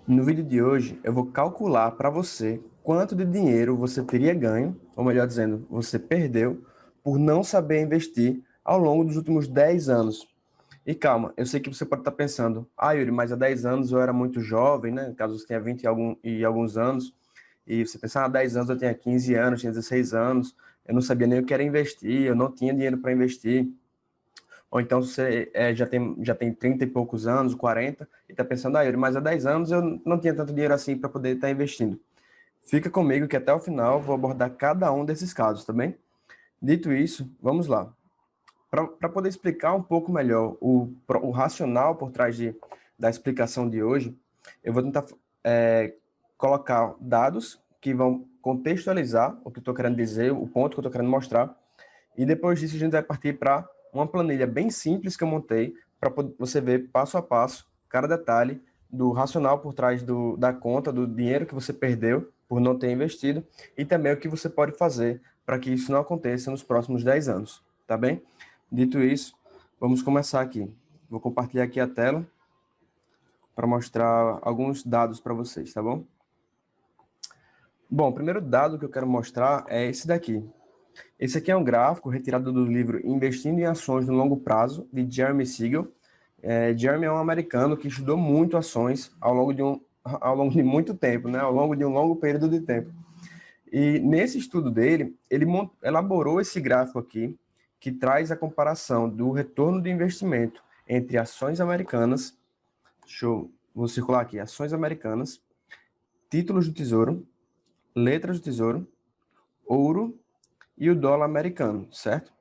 No vídeo de hoje, eu vou calcular para você quanto de dinheiro você teria ganho, ou melhor dizendo, você perdeu, por não saber investir ao longo dos últimos 10 anos. E calma, eu sei que você pode estar pensando, Yuri, mas há 10 anos eu era muito jovem, né? Caso você tenha 20 e alguns anos, e você pensar, há 10 anos eu tinha 15 anos, tinha 16 anos, eu não sabia nem o que era investir, eu não tinha dinheiro para investir. Ou então você já tem 30 e poucos anos, 40, e está pensando, Yuri, mas há 10 anos eu não tinha tanto dinheiro assim para poder estar investindo. Fica comigo que até o final eu vou abordar cada um desses casos, tá bem? Dito isso, vamos lá. Para poder explicar um pouco melhor o racional por trás da explicação de hoje, eu vou tentar colocar dados que vão contextualizar o que eu estou querendo dizer, o ponto que eu estou querendo mostrar, e depois disso a gente vai partir para uma planilha bem simples que eu montei para você ver passo a passo cada detalhe do racional por trás da conta, do dinheiro que você perdeu por não ter investido e também o que você pode fazer para que isso não aconteça nos próximos 10 anos, tá bem? Dito isso, vamos começar aqui. Vou compartilhar aqui a tela para mostrar alguns dados para vocês, tá bom? Bom, o primeiro dado que eu quero mostrar é esse daqui. Esse aqui é um gráfico retirado do livro Investindo em Ações no Longo Prazo, de Jeremy Siegel. Jeremy é um americano que estudou muito ações ao longo de muito tempo, né? Ao longo de um longo período de tempo. E nesse estudo dele, ele elaborou esse gráfico aqui, que traz a comparação do retorno de investimento entre ações americanas, vou circular aqui, ações americanas, títulos do tesouro, letras do tesouro, ouro e o dólar americano, certo?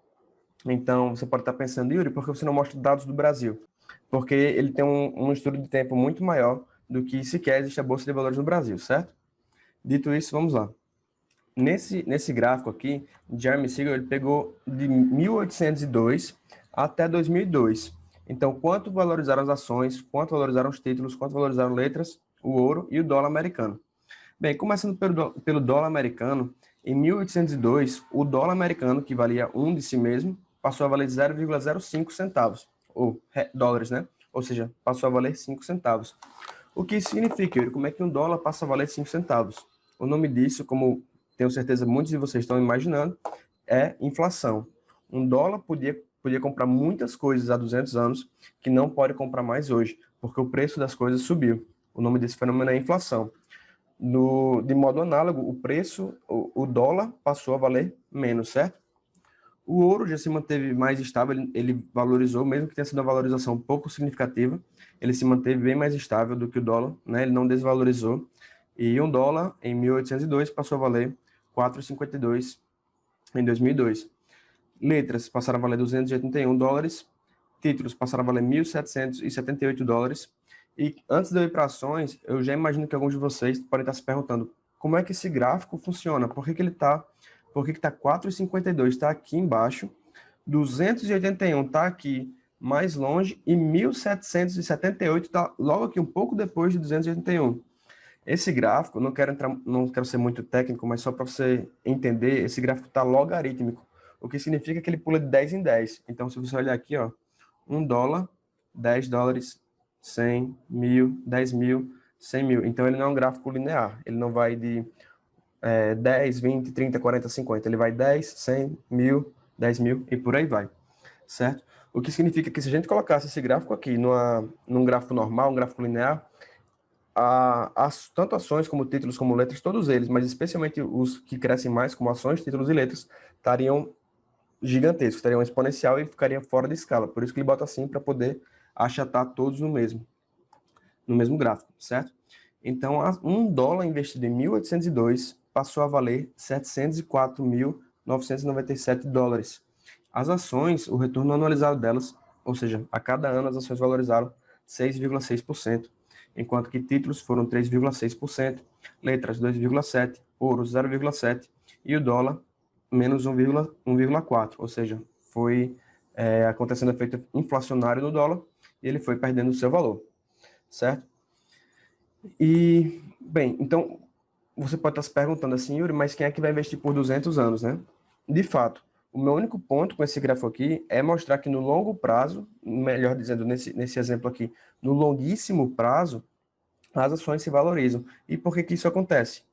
Então, você pode estar pensando, Yuri, por que você não mostra dados do Brasil? Porque ele tem um estudo de tempo muito maior do que sequer existe a Bolsa de Valores no Brasil, certo? Dito isso, vamos lá. Nesse gráfico aqui, Jeremy Siegel ele pegou de 1802 até 2002. Então, quanto valorizaram as ações, quanto valorizaram os títulos, quanto valorizaram letras, o ouro e o dólar americano. Bem, começando pelo dólar americano, em 1802, o dólar americano, que valia um de si mesmo, passou a valer 0,05 centavos, ou dólares, né? Ou seja, passou a valer 5 centavos. O que isso significa, Yuri? Como é que um dólar passa a valer 5 centavos? O nome disso, como tenho certeza muitos de vocês estão imaginando, é inflação. Um dólar podia comprar muitas coisas há 200 anos que não pode comprar mais hoje, porque o preço das coisas subiu. O nome desse fenômeno é inflação. De modo análogo, o dólar passou a valer menos, certo? O ouro já se manteve mais estável, ele valorizou, mesmo que tenha sido uma valorização pouco significativa, ele se manteve bem mais estável do que o dólar, né? Ele não desvalorizou. E um dólar, em 1802, passou a valer 4,52 em 2002. Letras passaram a valer 281 dólares, títulos passaram a valer 1.778 dólares. E antes de eu ir para ações, eu já imagino que alguns de vocês podem estar se perguntando como é que esse gráfico funciona, por que está 4,52 está aqui embaixo, 281 está aqui mais longe e 1.778 está logo aqui um pouco depois de 281. Esse gráfico, não quero ser muito técnico, mas só para você entender, esse gráfico está logarítmico, o que significa que ele pula de 10 em 10. Então, se você olhar aqui, ó, 1 dólar, 10 dólares, 100, 1.000, 10 mil, 100 mil. Então, ele não é um gráfico linear, ele não vai de 10, 20, 30, 40, 50. Ele vai 10, 100, 1.000, 10 mil e por aí vai, certo? O que significa que se a gente colocasse esse gráfico aqui num gráfico normal, um gráfico linear, tanto ações como títulos como letras, todos eles, mas especialmente os que crescem mais, como ações, títulos e letras, estariam gigantescos, estariam exponencial e ficariam fora de escala. Por isso que ele bota assim para poder achatar todos no mesmo gráfico, certo? Então, um dólar investido em 1802 passou a valer 704.997 dólares. As ações, o retorno anualizado delas, ou seja, a cada ano as ações valorizaram 6,6%, enquanto que títulos foram 3,6%, letras 2,7%, ouro 0,7% e o dólar menos 1,4%, ou seja, foi acontecendo efeito inflacionário no dólar e ele foi perdendo o seu valor, certo? E, bem, então, você pode estar se perguntando assim, Yuri, mas quem é que vai investir por 200 anos, né? De fato, o meu único ponto com esse gráfico aqui é mostrar que no longo prazo, melhor dizendo, nesse exemplo aqui, no longuíssimo prazo, as ações se valorizam. E por que que isso acontece?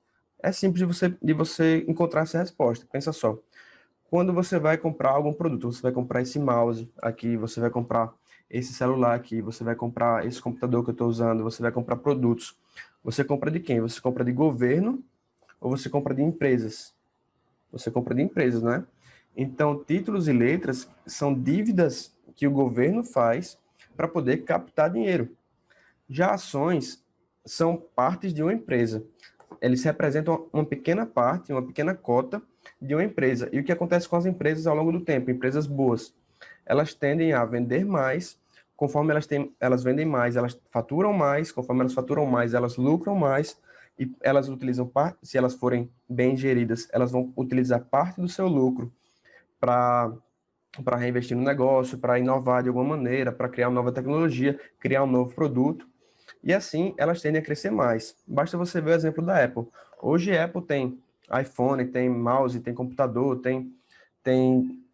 É simples de você encontrar essa resposta. Pensa só. Quando você vai comprar algum produto, você vai comprar esse mouse aqui, você vai comprar esse celular aqui, você vai comprar esse computador que eu estou usando, você vai comprar produtos. Você compra de quem? Você compra de governo ou você compra de empresas? Você compra de empresas, né? Então, títulos e letras são dívidas que o governo faz para poder captar dinheiro. Já ações são partes de uma empresa. Eles representam uma pequena parte, uma pequena cota de uma empresa. E o que acontece com as empresas ao longo do tempo? Empresas boas, elas tendem a vender mais, conforme elas vendem mais, elas faturam mais, conforme elas faturam mais, elas lucram mais, e elas utilizam parte, se elas forem bem geridas, elas vão utilizar parte do seu lucro para reinvestir no negócio, para inovar de alguma maneira, para criar uma nova tecnologia, criar um novo produto. E assim elas tendem a crescer mais. Basta você ver o exemplo da Apple. Hoje a Apple tem iPhone, tem mouse, tem computador,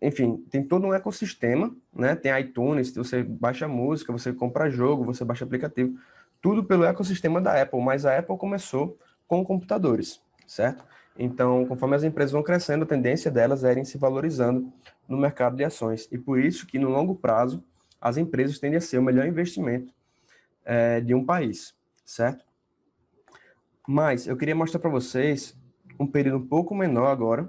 enfim, tem todo um ecossistema, né? Tem iTunes, você baixa música, você compra jogo, você baixa aplicativo, tudo pelo ecossistema da Apple, mas a Apple começou com computadores, certo? Então, conforme as empresas vão crescendo, a tendência delas é irem se valorizando no mercado de ações. E por isso que, no longo prazo, as empresas tendem a ser o melhor investimento de um país, certo? Mas eu queria mostrar para vocês um período um pouco menor agora,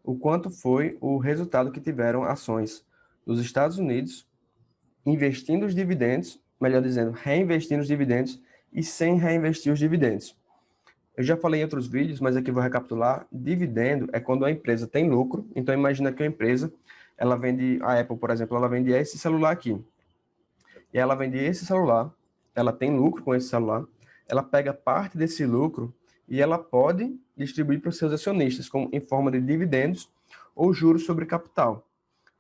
o quanto foi o resultado que tiveram ações dos Estados Unidos investindo os dividendos, melhor dizendo, reinvestindo os dividendos e sem reinvestir os dividendos. Eu já falei em outros vídeos, mas aqui vou recapitular. Dividendo é quando a empresa tem lucro. Então imagina que a empresa, ela vende, a Apple, por exemplo, ela vende esse celular aqui. E ela vende esse celular, ela tem lucro com esse celular, ela pega parte desse lucro e ela pode distribuir para os seus acionistas em forma de dividendos ou juros sobre capital.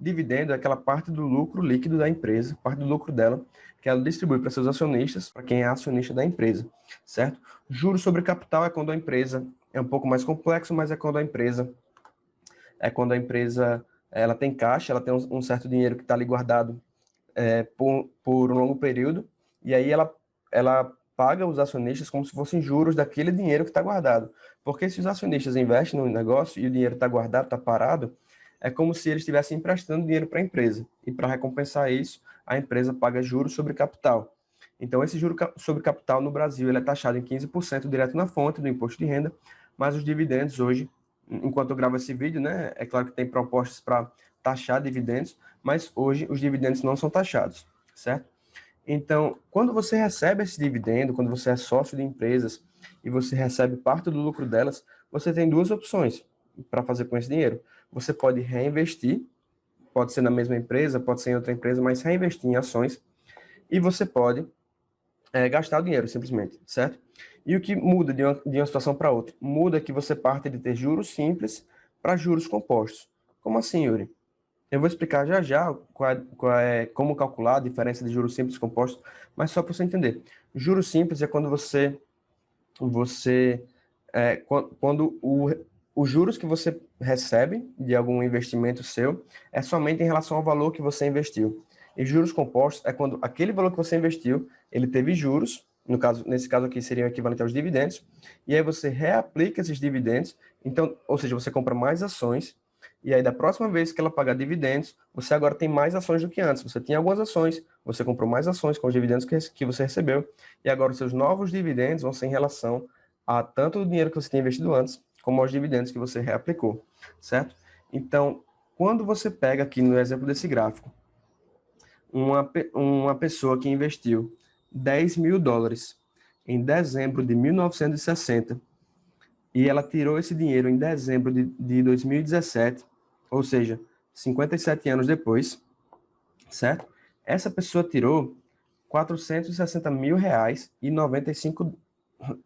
Dividendo é aquela parte do lucro líquido da empresa, parte do lucro dela, que ela distribui para seus acionistas, para quem é acionista da empresa, certo? Juros sobre capital é quando a empresa é um pouco mais complexo, mas é quando a empresa ela tem caixa, ela tem um certo dinheiro que está ali guardado por um longo período, e aí ela paga os acionistas como se fossem juros daquele dinheiro que está guardado. Porque se os acionistas investem no negócio e o dinheiro está guardado, está parado, é como se eles estivessem emprestando dinheiro para a empresa. E para recompensar isso, a empresa paga juros sobre capital. Então, esse juro sobre capital no Brasil ele é taxado em 15% direto na fonte do imposto de renda, mas os dividendos hoje, enquanto eu gravo esse vídeo, né, é claro que tem propostas para taxar dividendos, mas hoje os dividendos não são taxados, certo? Então, quando você recebe esse dividendo, quando você é sócio de empresas e você recebe parte do lucro delas, você tem duas opções para fazer com esse dinheiro. Você pode reinvestir, pode ser na mesma empresa, pode ser em outra empresa, mas reinvestir em ações, e você pode gastar o dinheiro, simplesmente, certo? E o que muda de uma situação para outra? Muda que você parte de ter juros simples para juros compostos. Como assim, Yuri? Eu vou explicar já já como calcular a diferença de juros simples e compostos, mas só para você entender. Juros simples é quando quando os juros que você recebe de algum investimento seu é somente em relação ao valor que você investiu. E juros compostos é quando aquele valor que você investiu, ele teve juros, nesse caso aqui seria o equivalente aos dividendos, e aí você reaplica esses dividendos, então, ou seja, você compra mais ações, e aí da próxima vez que ela pagar dividendos, você agora tem mais ações do que antes. Você tinha algumas ações, você comprou mais ações com os dividendos que você recebeu, e agora os seus novos dividendos vão ser em relação a tanto o dinheiro que você tinha investido antes, como aos dividendos que você reaplicou, certo? Então, quando você pega aqui no exemplo desse gráfico, uma pessoa que investiu US$ 10.000 em dezembro de 1960 e ela tirou esse dinheiro em dezembro de 2017, ou seja, 57 anos depois, certo? Essa pessoa tirou R$ 460.000 e 95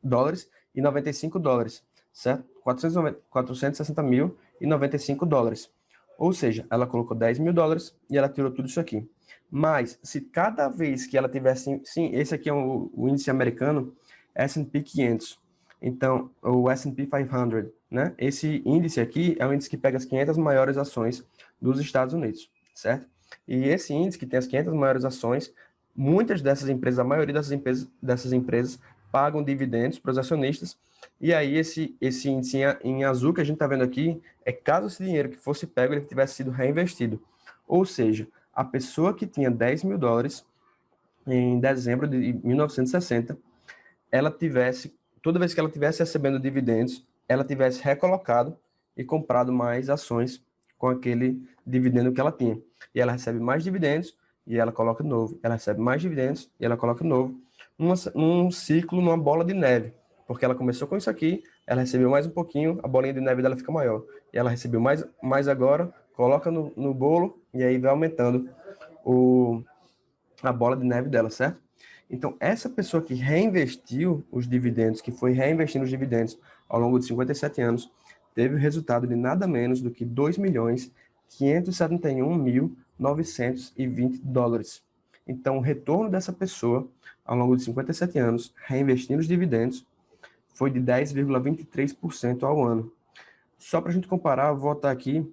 dólares e 95 dólares, certo? 460 mil e 95 dólares. Ou seja, ela colocou US$ 10.000 e ela tirou tudo isso aqui. Mas, se cada vez que ela tivesse... Sim, esse aqui é o índice americano, S&P 500. Então, o S&P 500, né? Esse índice aqui é o índice que pega as 500 maiores ações dos Estados Unidos, certo? E esse índice que tem as 500 maiores ações, muitas dessas empresas, a maioria dessas empresas pagam dividendos para os acionistas, e aí esse índice em azul que a gente está vendo aqui é caso esse dinheiro que fosse pego ele tivesse sido reinvestido. Ou seja, a pessoa que tinha 10 mil dólares em dezembro de 1960, ela tivesse, toda vez que ela tivesse recebendo dividendos, ela tivesse recolocado e comprado mais ações com aquele dividendo que ela tinha. E ela recebe mais dividendos e ela coloca de novo. Ela recebe mais dividendos e ela coloca de novo. Um ciclo, numa bola de neve. Porque ela começou com isso aqui, ela recebeu mais um pouquinho, a bolinha de neve dela fica maior. E ela recebeu mais agora, coloca no bolo e aí vai aumentando a bola de neve dela, certo? Então, essa pessoa que reinvestiu os dividendos, que foi reinvestindo os dividendos ao longo de 57 anos, teve o resultado de nada menos do que 2.571.920 dólares. Então, o retorno dessa pessoa, ao longo de 57 anos, reinvestindo os dividendos, foi de 10,23% ao ano. Só para a gente comparar, vou botar aqui,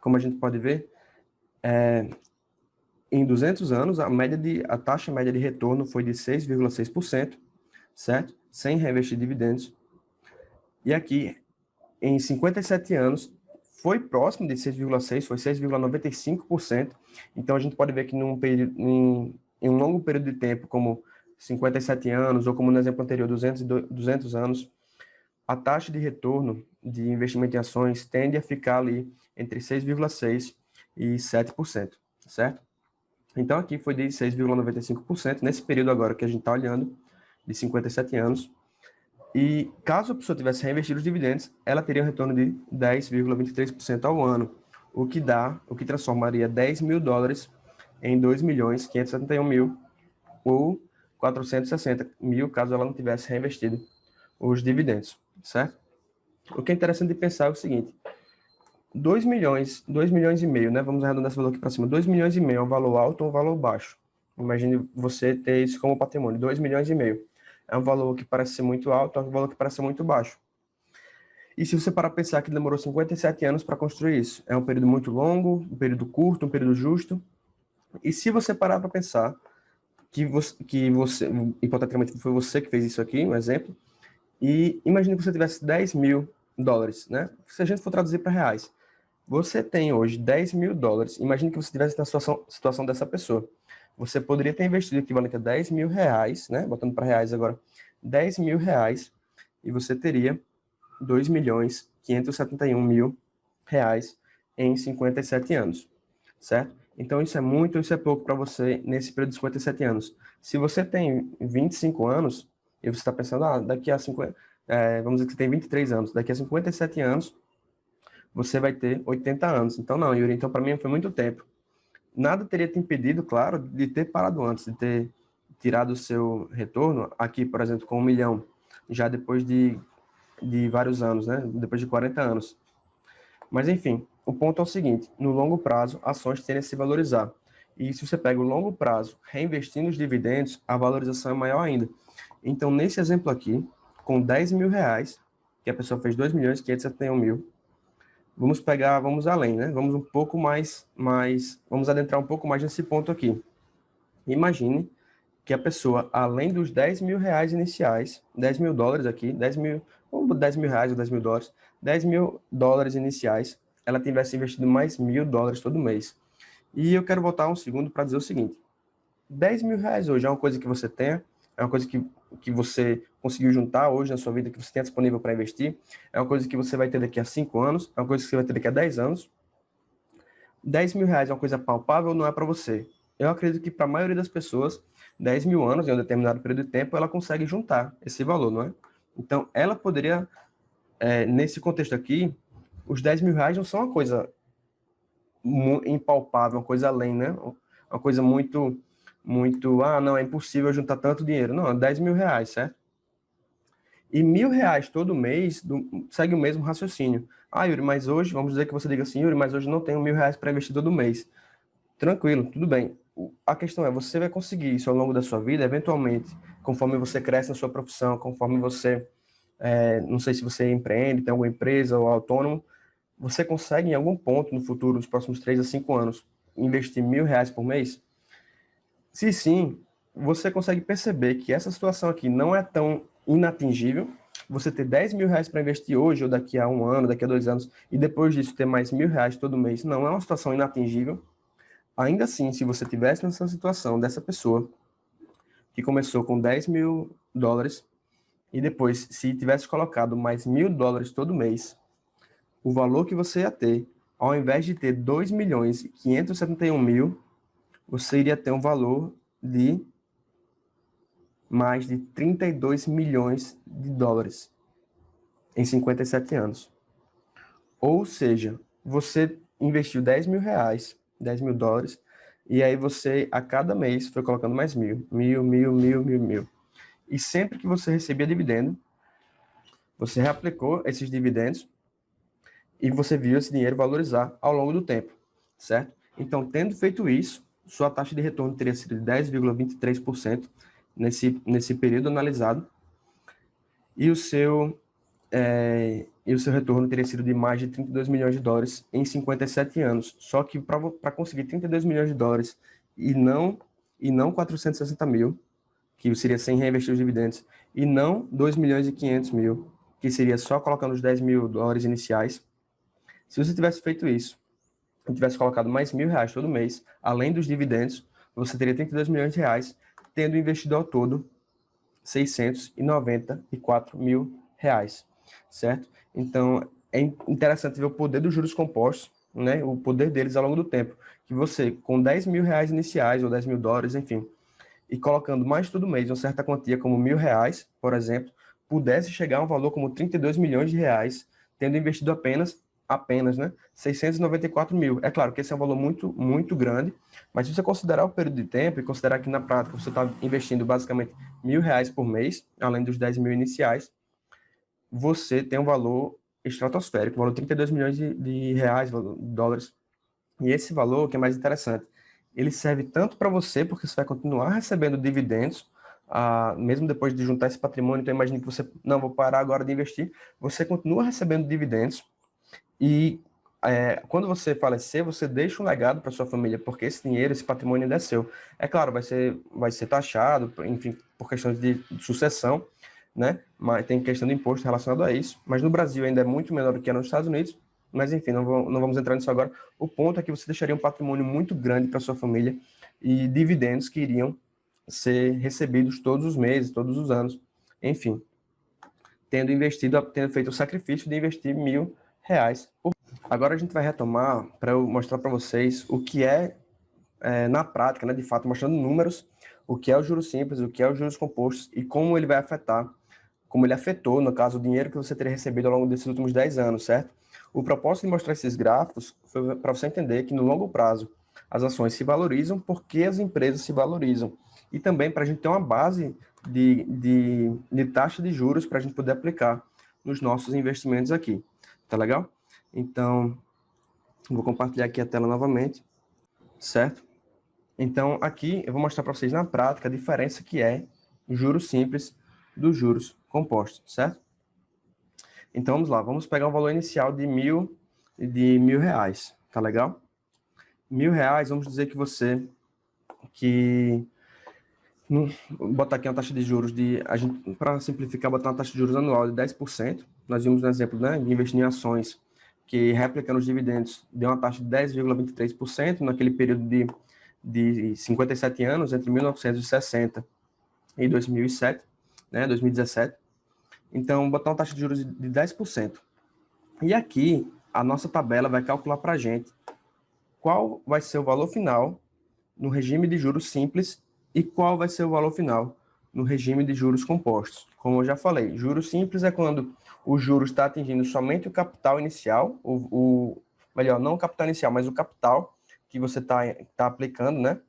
como a gente pode ver, em 200 anos, a taxa média de retorno foi de 6,6%, certo? Sem reinvestir dividendos. E aqui, em 57 anos, foi próximo de 6,6%, foi 6,95%. Então, a gente pode ver que em um longo período de tempo, como 57 anos, ou como no exemplo anterior, 200 anos, a taxa de retorno de investimento em ações tende a ficar ali entre 6,6% e 7%, certo? Então, aqui foi de 6,95%, nesse período agora que a gente está olhando, de 57 anos. E caso a pessoa tivesse reinvestido os dividendos, ela teria um retorno de 10,23% ao ano, o que transformaria 10 mil dólares em 2.571.000 ou 460 mil, caso ela não tivesse reinvestido os dividendos, certo? O que é interessante de pensar é o seguinte: 2 milhões e meio, né? Vamos arredondar esse valor aqui para cima. 2 milhões e meio é um valor alto ou um valor baixo? Imagine você ter isso como patrimônio, 2 milhões e meio. É um valor que parece ser muito alto, é um valor que parece ser muito baixo. E se você parar para pensar que demorou 57 anos para construir isso, é um período muito longo, um período curto, um período justo. E se você parar para pensar que você, hipoteticamente, foi você que fez isso aqui, um exemplo, e imagine que você tivesse 10 mil dólares, né? Se a gente for traduzir para reais, você tem hoje 10 mil dólares. Imagine que você estivesse na situação dessa pessoa. Você poderia ter investido o equivalente a 10 mil reais, né? Botando para reais agora, 10 mil reais, e você teria 2.571.000 reais em 57 anos, certo? Então, isso é muito, isso é pouco para você nesse período de 57 anos. Se você tem 25 anos, e você está pensando, daqui a 50, vamos dizer que você tem 23 anos, daqui a 57 anos, você vai ter 80 anos. Então, não, Yuri, então para mim foi muito tempo. Nada teria te impedido, claro, de ter parado antes, de ter tirado o seu retorno aqui, por exemplo, com 1 milhão, já depois de vários anos, né? Depois de 40 anos. Mas, enfim, o ponto é o seguinte: no longo prazo, ações tendem a se valorizar. E se você pega o longo prazo, reinvestindo os dividendos, a valorização é maior ainda. Então, nesse exemplo aqui, com 10 mil reais, que a pessoa fez 2.571.000, vamos além, né? Vamos um pouco vamos adentrar um pouco mais nesse ponto aqui. Imagine que a pessoa, além dos 10 mil reais iniciais, 10 mil dólares aqui, 10 mil, ou 10 mil reais ou 10 mil dólares, 10 mil dólares iniciais, ela tivesse investido mais 1.000 dólares todo mês. E eu quero voltar um segundo para dizer o seguinte: 10 mil reais hoje é uma coisa que você tem, é uma coisa que você conseguiu juntar hoje na sua vida, que você tem disponível para investir, é uma coisa que você vai ter daqui a 5 anos, é uma coisa que você vai ter daqui a 10 anos. 10 mil reais é uma coisa palpável ou não é para você? Eu acredito que para a maioria das pessoas, 10 mil anos, em um determinado período de tempo, ela consegue juntar esse valor, não é? Então, ela poderia, nesse contexto aqui, os 10 mil reais não são uma coisa impalpável, uma coisa além, né? Uma coisa não, é impossível juntar tanto dinheiro. Não, 10 mil reais, certo? E 1.000 reais todo mês segue o mesmo raciocínio. Yuri, mas hoje, vamos dizer que você diga assim, Yuri, mas hoje não tenho 1.000 reais para investir todo mês. Tranquilo, tudo bem. A questão é, você vai conseguir isso ao longo da sua vida, eventualmente, conforme você cresce na sua profissão, conforme você, não sei se você empreende, tem alguma empresa ou autônomo, você consegue em algum ponto no futuro, nos próximos 3 a 5 anos, investir 1.000 reais por mês? Se sim, você consegue perceber que essa situação aqui não é tão inatingível. Você ter 10 mil reais para investir hoje, ou daqui a um ano, daqui a 2 anos, e depois disso ter mais R$ 1.000 todo mês, não é uma situação inatingível. Ainda assim, se você tivesse nessa situação dessa pessoa que começou com US$ 10.000 e depois, se tivesse colocado mais US$ 1.000 todo mês, o valor que você ia ter, ao invés de ter 2.571.000, você iria ter um valor de mais de 32 milhões de dólares em 57 anos. Ou seja, você investiu 10 mil reais, 10 mil dólares, e aí você, a cada mês, foi colocando mais mil, mil, mil, mil, mil, mil. E sempre que você recebia dividendo, você reaplicou esses dividendos e você viu esse dinheiro valorizar ao longo do tempo, certo? Então, tendo feito isso, sua taxa de retorno teria sido de 10,23% nesse período analisado, e o seu retorno teria sido de mais de 32 milhões de dólares em 57 anos. Só que para conseguir 32 milhões de dólares e não 460 mil, que seria sem reinvestir os dividendos, e não 2 milhões e 500 mil, que seria só colocando os 10 mil dólares iniciais, se você tivesse feito isso, e tivesse colocado mais R$ 1.000 todo mês, além dos dividendos, você teria 32 milhões de reais, tendo investido ao todo 694 mil reais, certo? Então, é interessante ver o poder dos juros compostos, né? O poder deles ao longo do tempo. Que você, com 10 mil reais iniciais, ou 10 mil dólares, enfim, e colocando mais todo mês uma certa quantia, como R$ 1.000, por exemplo, pudesse chegar a um valor como 32 milhões de reais, tendo investido apenas, né, 694 mil. É claro que esse é um valor muito, muito grande, mas se você considerar o período de tempo e considerar que na prática você está investindo basicamente R$ 1.000 por mês, além dos 10 mil iniciais, você tem um valor estratosférico, um valor de 32 milhões de reais, dólares. E esse valor, que é mais interessante, ele serve tanto para você, porque você vai continuar recebendo dividendos, mesmo depois de juntar esse patrimônio. Então, imagine que você, não, vou parar agora de investir, você continua recebendo dividendos, e quando você falecer, você deixa um legado para sua família, porque esse dinheiro, esse patrimônio ainda é seu. É claro, vai ser taxado, enfim, por questões de sucessão, né? Mas tem questão de imposto relacionado a isso. Mas no Brasil ainda é muito menor do que é nos Estados Unidos. Mas enfim, não vamos entrar nisso agora. O ponto é que você deixaria um patrimônio muito grande para sua família e dividendos que iriam ser recebidos todos os meses, todos os anos. Enfim, tendo feito o sacrifício de investir R$ 1.000. Agora a gente vai retomar para eu mostrar para vocês o que na prática, né, de fato, mostrando números, o que é o juros simples, o que é os juros compostos e como ele vai afetar, como ele afetou, no caso, o dinheiro que você teria recebido ao longo desses últimos 10 anos, certo? O propósito de mostrar esses gráficos foi para você entender que no longo prazo as ações se valorizam porque as empresas se valorizam. E também para a gente ter uma base de taxa de juros para a gente poder aplicar nos nossos investimentos aqui. Tá legal? Então, vou compartilhar aqui a tela novamente, certo? Então, aqui eu vou mostrar para vocês na prática a diferença que é juros simples dos juros compostos, certo? Então, vamos lá. Vamos pegar um valor inicial de mil reais, tá legal? R$ 1.000, vamos dizer vou botar aqui uma taxa de juros para simplificar, botar uma taxa de juros anual de 10%. Nós vimos um exemplo, né, de investir em ações que, replicando os dividendos, deu uma taxa de 10,23% naquele período de 57 anos, entre 1960 e 2007, né, 2017. Então, botar uma taxa de juros de 10%. E aqui, a nossa tabela vai calcular para a gente qual vai ser o valor final no regime de juros simples e qual vai ser o valor final no regime de juros compostos. Como eu já falei, juros simples é quando o juros está atingindo somente o capital inicial, melhor, não o capital inicial, mas o capital que você tá aplicando, né?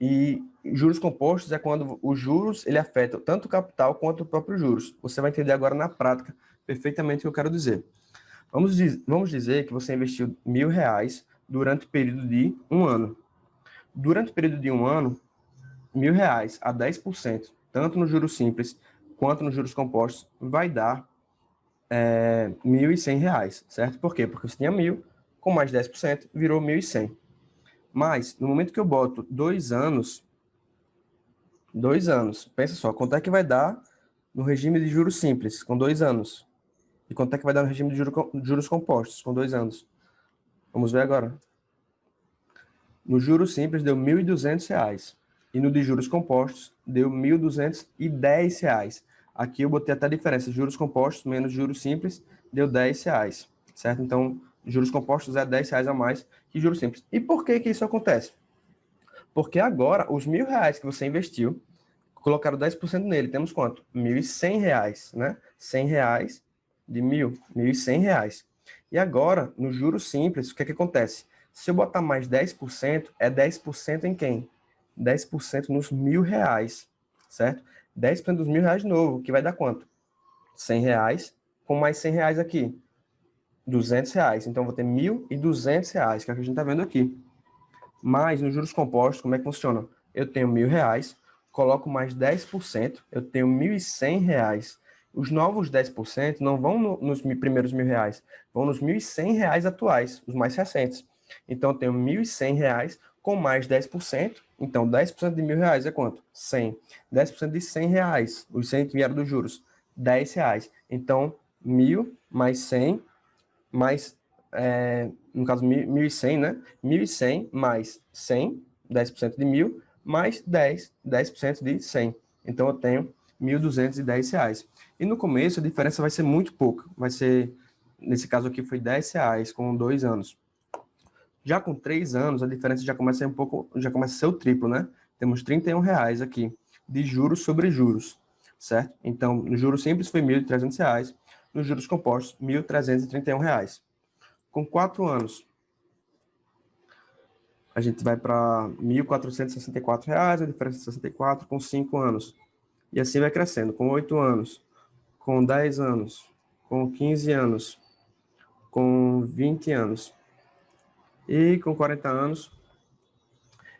E juros compostos é quando os juros ele afeta tanto o capital quanto o próprio juros. Você vai entender agora na prática perfeitamente o que eu quero dizer. Vamos dizer que você investiu R$ 1.000 durante o período de um ano. Durante o período de um ano, R$ 1.000 a 10%, tanto no juros simples quanto nos juros compostos, vai dar R$ 1.100, certo? Por quê? Porque você tinha 1.000, com mais 10%, virou 1.100. Mas, no momento que eu boto 2 anos, 2 anos. Pensa só, quanto é que vai dar no regime de juros simples, com 2 anos? E quanto é que vai dar no regime de juros compostos, com 2 anos? Vamos ver agora. No juros simples deu R$ 1.200. E no de juros compostos deu R$ 1.210. Aqui eu botei até a diferença. Juros compostos menos juros simples deu R$ 10. Certo? Então, juros compostos é R$ 10 a mais que juros simples. E por que que isso acontece? Porque agora, os R$ 1.000 que você investiu, colocaram 10% nele. Temos quanto? R$ 1.100, né? R$ 100 de 1.000, R$ 1.100. E agora, no juros simples, o que é que acontece? Se eu botar mais 10%, é 10% em quem? 10% nos R$ 1.000, certo? 10% dos R$ 1.000 de novo, que vai dar quanto? R$ 100, com mais R$ 100 aqui. R$ 200. Então, eu vou ter R$ 1.200, que é o que a gente está vendo aqui. Mas nos juros compostos, como é que funciona? Eu tenho R$ 1.000, coloco mais 10%, eu tenho R$ 1.100. Os novos 10% não vão nos primeiros R$ 1.000, vão nos R$ 1.100 atuais, os mais recentes. Então, eu tenho R$ 1.100 com mais 10%. Então, 10% de R$ 1.000 é quanto? 100. 10% de R$ 100, os 100 que vieram dos juros, R$ 10. Então, 1.000 mais 100 mais, no caso, 1.100, né? 1.100 mais 100, 10% de 1.000, mais 10% de 100. Então, eu tenho R$ 1.210. E no começo, a diferença vai ser muito pouca. Vai ser, nesse caso aqui, foi R$ 10 com 2 anos. Já com 3 anos, a diferença já começa a ser um pouco, já começa a ser o triplo, né? Temos R$ 31 aqui, de juros sobre juros, certo? Então, no juros simples foi R$ 1.300, nos juros compostos, R$ 1.331. Com 4 anos, a gente vai para R$ 1.464, a diferença é 64, com 5 anos. E assim vai crescendo, com 8 anos, com 10 anos, com 15 anos, com 20 anos e com 40 anos.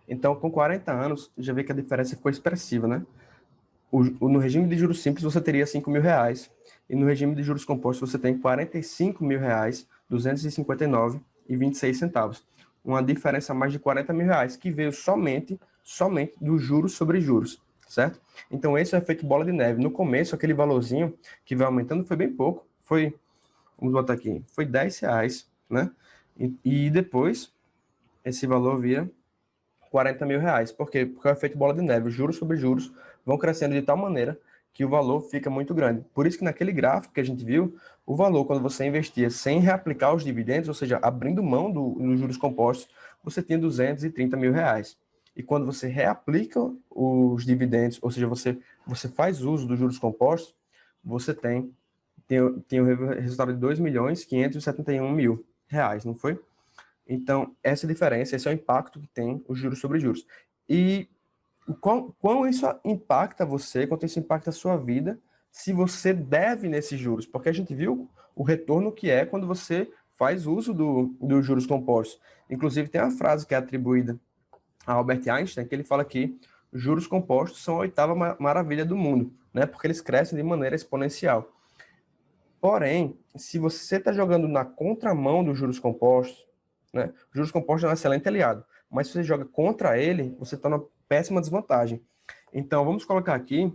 Então, com 40 anos, já vê que a diferença ficou expressiva, né? No regime de juros simples, você teria R$ 5.000, e no regime de juros compostos, você tem R$ 45.000, 259,26 centavos. Uma diferença a mais de R$ 40.000, que veio somente dos juros sobre juros, certo? Então, esse é o efeito bola de neve. No começo, aquele valorzinho que vai aumentando foi bem pouco. Vamos botar aqui, foi R$ 10, né? E depois, esse valor vira R$ 40.000. Por quê? Porque é o efeito bola de neve. Os juros sobre juros vão crescendo de tal maneira que o valor fica muito grande. Por isso que naquele gráfico que a gente viu, o valor, quando você investia sem reaplicar os dividendos, ou seja, abrindo mão dos juros compostos, você tinha R$ 230.000. E quando você reaplica os dividendos, ou seja, você faz uso dos juros compostos, você tem o resultado de R$ 2.571.000, não foi? Então, essa diferença, esse é o impacto que tem os juros sobre juros. E o quão isso impacta você, quanto isso impacta a sua vida, se você deve nesses juros. Porque a gente viu o retorno que é quando você faz uso dos juros compostos. Inclusive, tem uma frase que é atribuída a Albert Einstein, que ele fala que os juros compostos são a oitava maravilha do mundo, né? Porque eles crescem de maneira exponencial. Porém, se você está jogando na contramão dos juros compostos, né? Os juros compostos é um excelente aliado, mas se você joga contra ele, você está numa péssima desvantagem. Então, vamos colocar aqui,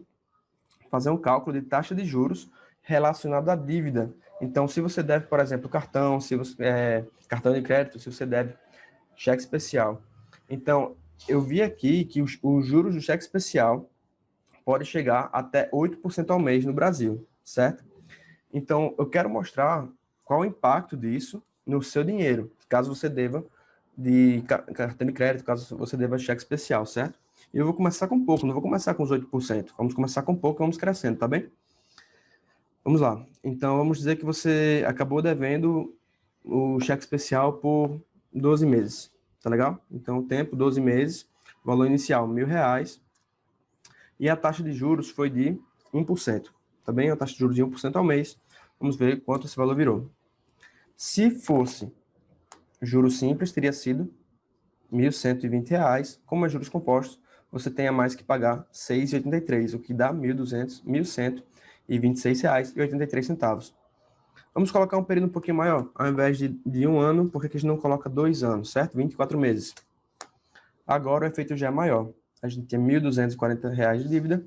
fazer um cálculo de taxa de juros relacionado à dívida. Então, se você deve, por exemplo, cartão, se você, cartão de crédito, se você deve cheque especial. Então, eu vi aqui que os juros do cheque especial pode chegar até 8% ao mês no Brasil, certo? Então, eu quero mostrar qual o impacto disso no seu dinheiro, caso você deva de cartão de crédito, caso você deva cheque especial, certo? E eu vou começar com pouco, não vou começar com os 8%. Vamos começar com pouco e vamos crescendo, tá bem? Vamos lá. Então, vamos dizer que você acabou devendo o cheque especial por 12 meses, tá legal? Então, o tempo, 12 meses, valor inicial, R$ 1.000, e a taxa de juros foi de 1%, tá bem? A taxa de juros de 1% ao mês. Vamos ver quanto esse valor virou. Se fosse juros simples, teria sido R$ 1.120. Como é juros compostos, você tem a mais que pagar R$ 6,83, o que dá R$ 1.226,83. Vamos colocar um período um pouquinho maior. Ao invés de 1 ano, por que a gente não coloca 2 anos, certo? 24 meses. Agora o efeito já é maior. a gente tinha R$ 1.240 de dívida,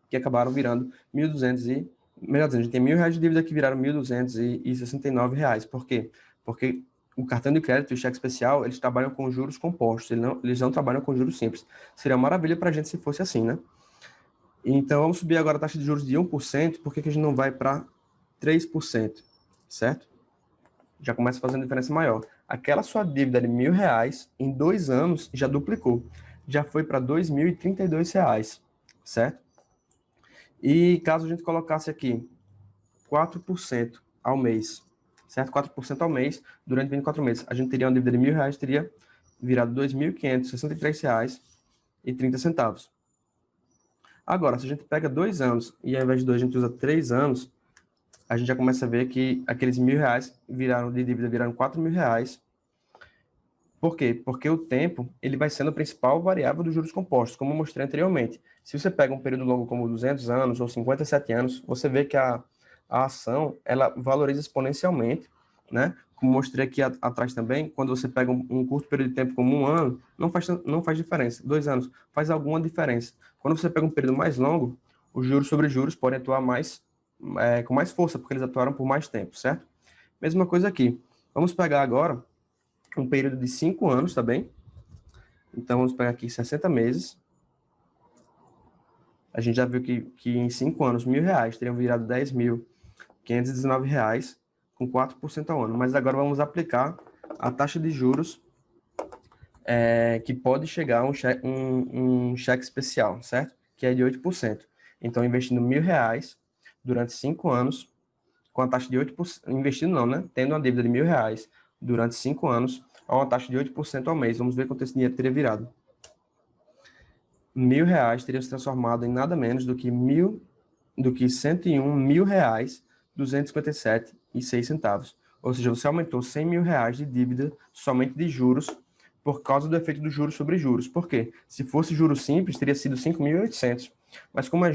que acabaram virando 1.200 e... Melhor dizendo, a gente tem R$ 1.000 de dívida que viraram R$ 1.269. Por quê? Porque o cartão de crédito e o cheque especial, eles trabalham com juros compostos, eles não trabalham com juros simples. Seria uma maravilha para a gente se fosse assim, né? Então, vamos subir agora a taxa de juros de 1%, por que a gente não vai para 3%, certo? Já começa fazendo diferença maior. Aquela sua dívida de R$ 1.000, em 2 anos, já duplicou. Já foi para R$ 2.032, certo? E caso a gente colocasse aqui 4% ao mês, certo? 4% ao mês, durante 24 meses, a gente teria uma dívida de R$ 1.000, teria virado R$ 2.563,30. Agora, se a gente pega 2 anos e ao invés de 2 a gente usa 3 anos, a gente já começa a ver que aqueles R$ 1.000 viraram de dívida, viraram R$ 4.000. Por quê? Porque o tempo ele vai sendo a principal variável dos juros compostos, como eu mostrei anteriormente. Se você pega um período longo como 200 anos ou 57 anos, você vê que a ação ela valoriza exponencialmente, né? Como mostrei aqui atrás também, quando você pega um curto período de tempo como 1 ano, não faz diferença. 2 anos faz alguma diferença. Quando você pega um período mais longo, os juros sobre juros podem atuar com mais força, porque eles atuaram por mais tempo, certo? Mesma coisa aqui. Vamos pegar agora um período de 5 anos, tá bem? Então, vamos pegar aqui 60 meses. A gente já viu que em 5 anos, R$ 1.000 teriam virado R$ 10.519, com 4% ao ano. Mas agora vamos aplicar a taxa de juros que pode chegar a um cheque especial, certo? Que é de 8%. Então, investindo R$ 1.000 durante 5 anos, com a taxa de 8%, investindo não, né? Tendo uma dívida de R$ 1.000 durante 5 anos, a uma taxa de 8% ao mês. Vamos ver quanto esse dinheiro teria virado. R$ 1.000 teria se transformado em nada menos do que R$ 101.257,06. Ou seja, você aumentou R$ 100.000 de dívida somente de juros por causa do efeito dos juros sobre juros. Por quê? Se fosse juros simples, teria sido 5.800. Mas como a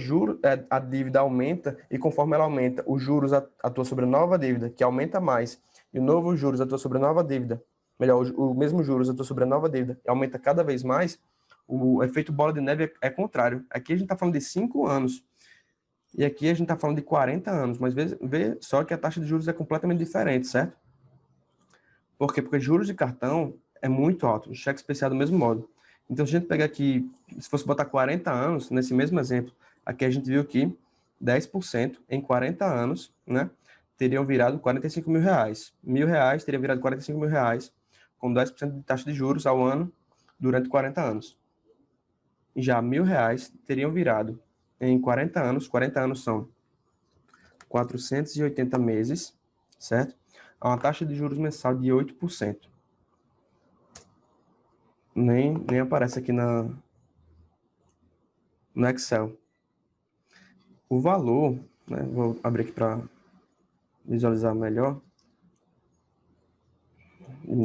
dívida aumenta, e conforme ela aumenta, os juros atuam sobre a nova dívida, que aumenta mais, e o novo juros atua sobre a nova dívida, melhor, o mesmo juros atua sobre a nova dívida, e aumenta cada vez mais, o efeito bola de neve é contrário. Aqui a gente está falando de 5 anos, e aqui a gente está falando de 40 anos, mas vê só que a taxa de juros é completamente diferente, certo? Por quê? Porque juros de cartão é muito alto, cheque especial do mesmo modo. Então, se a gente pegar aqui, se fosse botar 40 anos, nesse mesmo exemplo, aqui a gente viu que 10% em 40 anos, né, teriam virado R$ 45.000. R$ 1.000 teria virado R$ 45.000, com 10% de taxa de juros ao ano durante 40 anos. E já R$ 1.000 teriam virado em 40 anos são 480 meses, certo? A uma taxa de juros mensal de 8%. Nem aparece aqui no Excel. O valor, né, vou abrir aqui para visualizar melhor.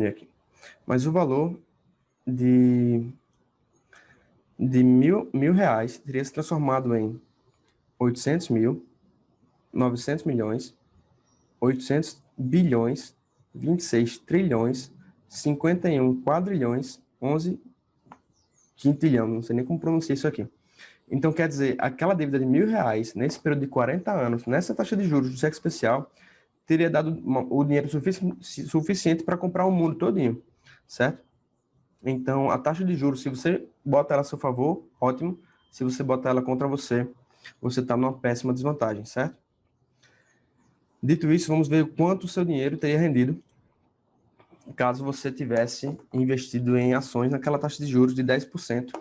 Aqui. Mas o valor de R$ 1.000 teria se transformado em 800 mil, 900 milhões, 800 bilhões, 26 trilhões, 51 quadrilhões, 11 quintilhão, não sei nem como pronunciar isso aqui. Então, quer dizer, aquela dívida de R$ 1.000, nesse período de 40 anos, nessa taxa de juros do cheque especial, teria dado o dinheiro suficiente para comprar o mundo todinho, certo? Então, a taxa de juros, se você bota ela a seu favor, ótimo. Se você botar ela contra você, você está numa péssima desvantagem, certo? Dito isso, vamos ver o quanto o seu dinheiro teria rendido caso você tivesse investido em ações naquela taxa de juros de 10%,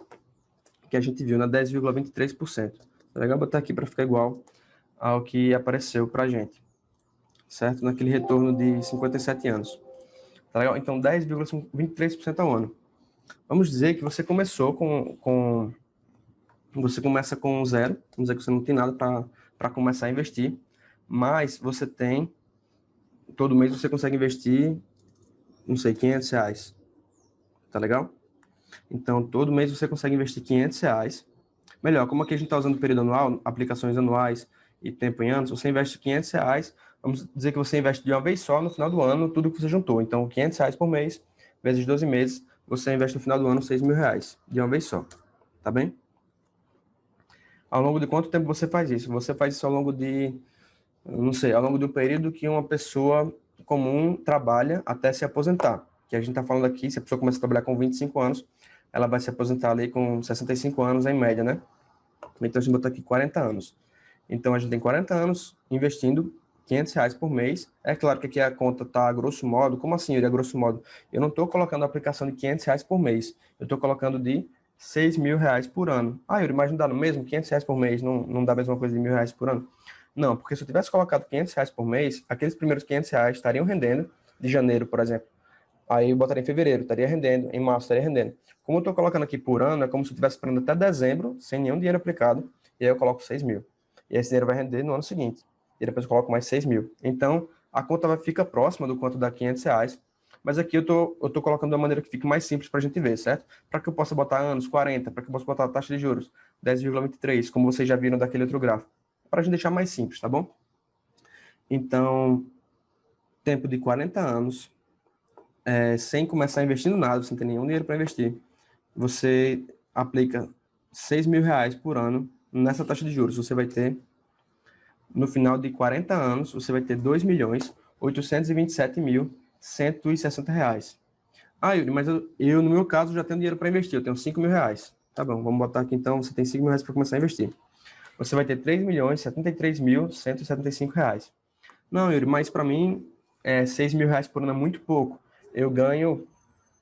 que a gente viu na 10,23%. É legal botar aqui para ficar igual ao que apareceu para a gente, certo? Naquele retorno de 57 anos. Tá legal? Então, 10,23% ao ano. Vamos dizer que você começou você começa com zero, vamos dizer que você não tem nada para começar a investir, mas você tem, todo mês você consegue investir, não sei, R$ 500. Tá legal? Então, todo mês você consegue investir R$ 500. Melhor, como aqui a gente está usando período anual, aplicações anuais e tempo em anos, você investe R$ 500, vamos dizer que você investe de uma vez só no final do ano tudo que você juntou. Então, R$ 500 por mês, vezes 12 meses, você investe no final do ano R$ 6.000, de uma vez só. tá bem? Ao longo de quanto tempo você faz isso? Você faz isso ao longo de, não sei, ao longo do período que uma pessoa comum trabalha até se aposentar. Que a gente está falando aqui, se a pessoa começa a trabalhar com 25 anos, ela vai se aposentar ali com 65 anos em média, né? Então a gente botou aqui 40 anos. Então a gente tem 40 anos investindo R$ 500 por mês. É claro que aqui a conta está a grosso modo. Como assim, Yuri, a grosso modo? Eu não estou colocando a aplicação de R$ 500 por mês. Eu estou colocando de R$ 6.000 por ano. Ah, Yuri, mas não dá no mesmo? R$ 500 por mês não dá a mesma coisa de R$ 1.000 por ano? Não, porque se eu tivesse colocado R$ 500 por mês, aqueles primeiros R$ 500 estariam rendendo de janeiro, por exemplo. Aí eu botaria em fevereiro, estaria rendendo. Em março, estaria rendendo. Como eu estou colocando aqui por ano, é como se eu estivesse esperando até dezembro, sem nenhum dinheiro aplicado, e aí eu coloco 6.000. E esse dinheiro vai render no ano seguinte. E depois eu coloco mais 6.000. Então, a conta vai ficar próxima do quanto dá R$ 500, mas aqui eu tô colocando de uma maneira que fique mais simples para a gente ver, certo? Para que eu possa botar anos, 40, para que eu possa botar a taxa de juros, 10,23, como vocês já viram daquele outro gráfico. Para a gente deixar mais simples, tá bom? Então, tempo de 40 anos, sem começar investindo nada, sem ter nenhum dinheiro para investir, você aplica R$ 6.000 por ano nessa taxa de juros. Você vai ter, no final de 40 anos, você vai ter R$ 2.827.160. Ah, Yuri, mas eu, no meu caso, já tenho dinheiro para investir, eu tenho R$ 5.000. Tá bom, vamos botar aqui então, você tem R$ 5.000 para começar a investir. Você vai ter R$ 3.073.175. Não, Yuri, mas para mim, R$ 6.000 por ano é muito pouco. Eu ganho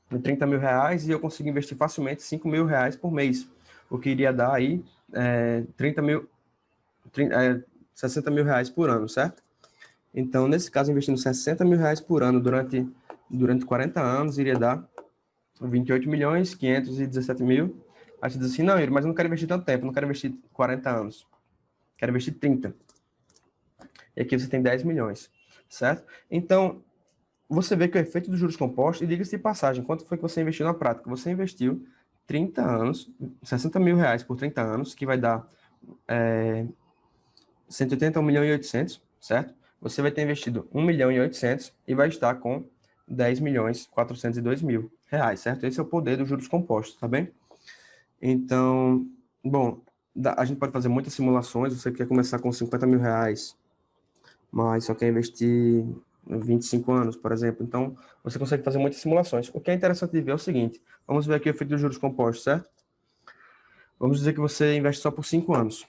R$ 30.000 e eu consigo investir facilmente R$ 5.000 por mês, o que iria dar aí 60.000 reais por ano, certo? Então, nesse caso, investindo R$ 60.000 por ano durante 40 anos, iria dar 28.517.000. Aí você diz assim, não, Yuri, mas eu não quero investir tanto tempo, não quero investir 40 anos, quero investir 30. E aqui você tem 10 milhões, certo? Então, você vê que o efeito dos juros compostos, e diga-se de passagem, quanto foi que você investiu na prática? Você investiu 30 anos, R$ 60.000 por 30 anos, que vai dar 180, 1.800.000, certo? Você vai ter investido 1.800.000 e vai estar com 10.402.000 reais, certo? Esse é o poder dos juros compostos, tá bem? Então, bom, a gente pode fazer muitas simulações. Você quer começar com R$ 50.000, mas só quer investir 25 anos, por exemplo. Então, você consegue fazer muitas simulações. O que é interessante de ver é o seguinte: vamos ver aqui o efeito dos juros compostos, certo? Vamos dizer que você investe só por 5 anos.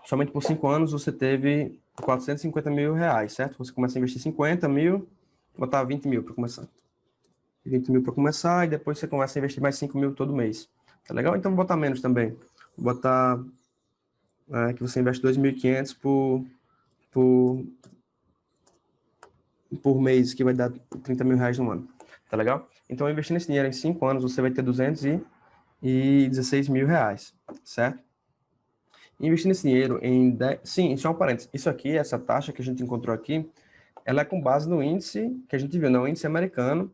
Somente por 5 anos você teve R$ 450.000, certo? Você começa a investir 50.000, botar 20.000 para começar. 20.000 para começar e depois você começa a investir mais 5.000 todo mês. Tá legal? Então vou botar menos também. Vou botar que você investe 2.500 por mês, que vai dar R$ 30.000 no ano. Tá legal? Então, investindo esse dinheiro em 5 anos, você vai ter R$ 216.000, certo? Investindo esse dinheiro em 10... Sim, só um parênteses. Isso aqui, essa taxa que a gente encontrou aqui, ela é com base no índice que a gente viu, não, o índice americano.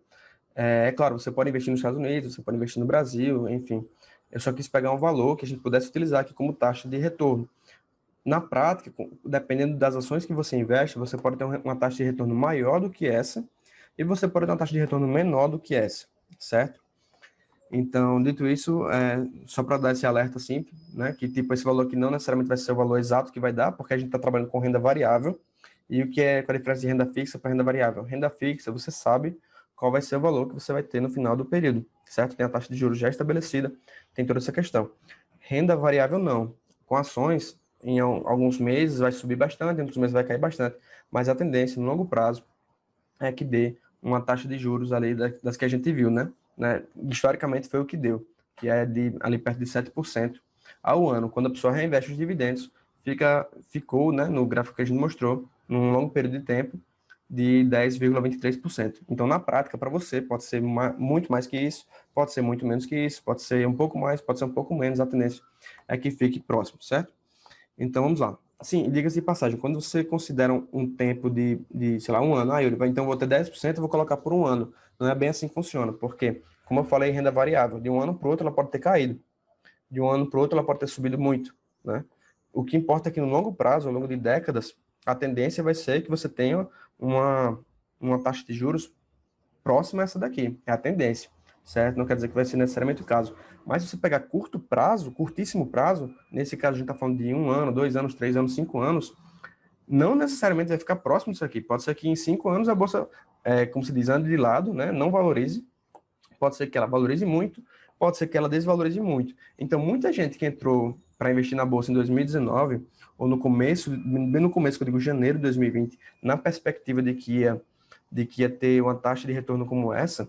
É claro, você pode investir nos Estados Unidos, você pode investir no Brasil, enfim. Eu só quis pegar um valor que a gente pudesse utilizar aqui como taxa de retorno. Na prática, dependendo das ações que você investe, você pode ter uma taxa de retorno maior do que essa e você pode ter uma taxa de retorno menor do que essa, certo? Então, dito isso, só para dar esse alerta assim, né, que tipo, esse valor aqui não necessariamente vai ser o valor exato que vai dar, porque a gente está trabalhando com renda variável. E o que é a diferença de renda fixa para renda variável? Renda fixa, você sabe qual vai ser o valor que você vai ter no final do período, certo? Tem a taxa de juros já estabelecida, tem toda essa questão. Renda variável, não. Com ações, em alguns meses vai subir bastante, em outros meses vai cair bastante, mas a tendência no longo prazo é que dê uma taxa de juros ali das que a gente viu, né? Historicamente foi o que deu, que é ali perto de 7% ao ano. Quando a pessoa reinveste os dividendos, ficou, né, no gráfico que a gente mostrou, num longo período de tempo, de 10,23%. Então, na prática, para você, pode ser muito mais que isso, pode ser muito menos que isso, pode ser um pouco mais, pode ser um pouco menos, a tendência é que fique próximo, certo? Então, vamos lá. Sim, diga-se de passagem, quando você considera um tempo sei lá, um ano, então eu vou ter 10%, eu vou colocar por um ano. Não é bem assim que funciona, porque, como eu falei, renda variável, de um ano para o outro ela pode ter caído, de um ano para o outro ela pode ter subido muito, né? O que importa é que no longo prazo, ao longo de décadas, a tendência vai ser que você tenha uma taxa de juros próxima a essa daqui, é a tendência. certo? Não quer dizer que vai ser necessariamente o caso. Mas se você pegar curto prazo, curtíssimo prazo, nesse caso a gente está falando de 1 ano, 2 anos, 3 anos, 5 anos, não necessariamente vai ficar próximo disso aqui. Pode ser que em 5 anos a bolsa, como se diz, ande de lado, né? Não valorize. Pode ser que ela valorize muito, pode ser que ela desvalorize muito. Então, muita gente que entrou para investir na bolsa em 2019, ou no começo, bem no começo, que eu digo janeiro de 2020, na perspectiva de que ia ter uma taxa de retorno como essa,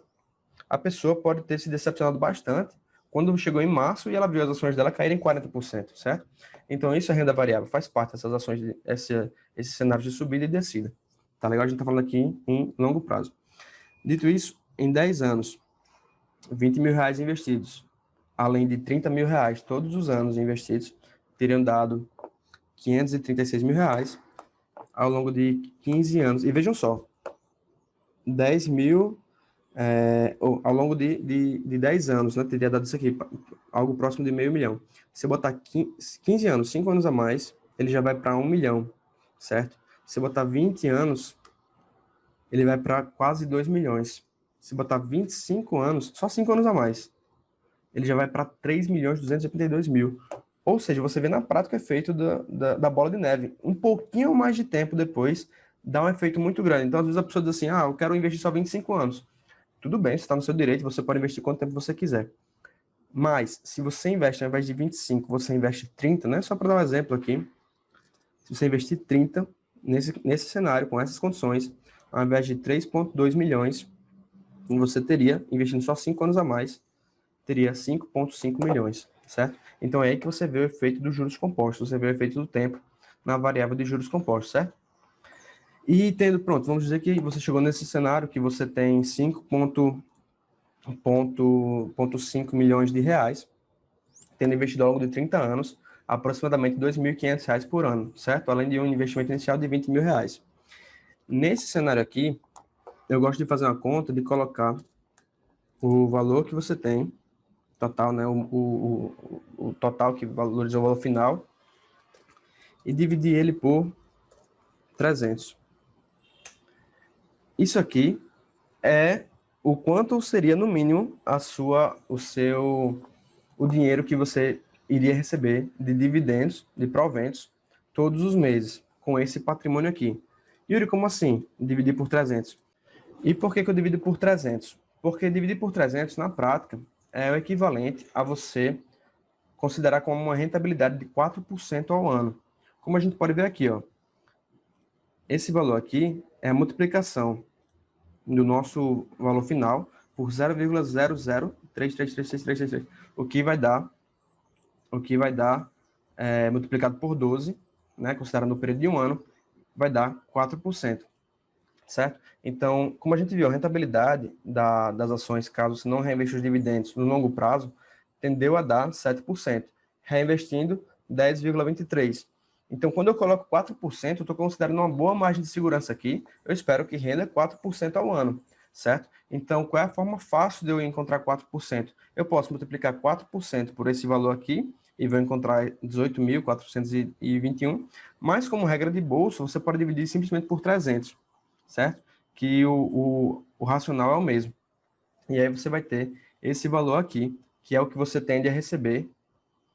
a pessoa pode ter se decepcionado bastante quando chegou em março e ela viu as ações dela caírem 40%, certo? Então, isso é renda variável, faz parte dessas ações, esses cenários de subida e descida. Tá legal? A gente está falando aqui em longo prazo. Dito isso, em 10 anos, 20 mil reais investidos, além de 30 mil reais todos os anos investidos, teriam dado 536 mil reais ao longo de 15 anos. E vejam só, 10 mil ao longo de 10 anos, né? Teria dado isso aqui, algo próximo de meio milhão. Se eu botar 15 anos, 5 anos a mais, ele já vai para 1 milhão, certo? Se eu botar 20 anos, ele vai para quase 2 milhões. Se botar 25 anos, só 5 anos a mais, ele já vai para 3 milhões 282 mil. Ou seja, você vê na prática o efeito da bola de neve. Um pouquinho mais de tempo depois, dá um efeito muito grande. Então, às vezes a pessoa diz assim, eu quero investir só 25 anos. Tudo bem, você está no seu direito, você pode investir quanto tempo você quiser. Mas, se você investe, ao invés de 25, você investe 30, né? Só para dar um exemplo aqui. Se você investir 30 nesse cenário, com essas condições, ao invés de 3,2 milhões, você teria, investindo só 5 anos a mais, teria 5,5 milhões, certo? Então é aí que você vê o efeito dos juros compostos, você vê o efeito do tempo na variável de juros compostos, certo? E pronto, vamos dizer que você chegou nesse cenário que você tem 5,5 milhões de reais, tendo investido ao longo de 30 anos, aproximadamente R$ 2.500 por ano, certo? Além de um investimento inicial de 20 mil reais. Nesse cenário aqui, eu gosto de fazer uma conta de colocar o valor que você tem, total, né? O total que valorizou o valor final, e dividir ele por 300. Isso aqui é o quanto seria, no mínimo, o dinheiro que você iria receber de dividendos, de proventos, todos os meses, com esse patrimônio aqui. Yuri, como assim? Dividir por 300. E por que eu divido por 300? Porque dividir por 300, na prática, é o equivalente a você considerar como uma rentabilidade de 4% ao ano. Como a gente pode ver aqui, esse valor aqui é a multiplicação do nosso valor final por 0,00333333, o que vai dar multiplicado por 12, né, considerando o período de um ano, vai dar 4%, certo? Então, como a gente viu, a rentabilidade das ações, caso você não reinvesta os dividendos no longo prazo, tendeu a dar 7%, reinvestindo 10,23%. Então, quando eu coloco 4%, eu estou considerando uma boa margem de segurança aqui. Eu espero que renda 4% ao ano, certo? Então, qual é a forma fácil de eu encontrar 4%? Eu posso multiplicar 4% por esse valor aqui e vou encontrar 18.421. Mas, como regra de bolsa, você pode dividir simplesmente por 300, certo? Que o racional é o mesmo. E aí você vai ter esse valor aqui, que é o que você tende a receber,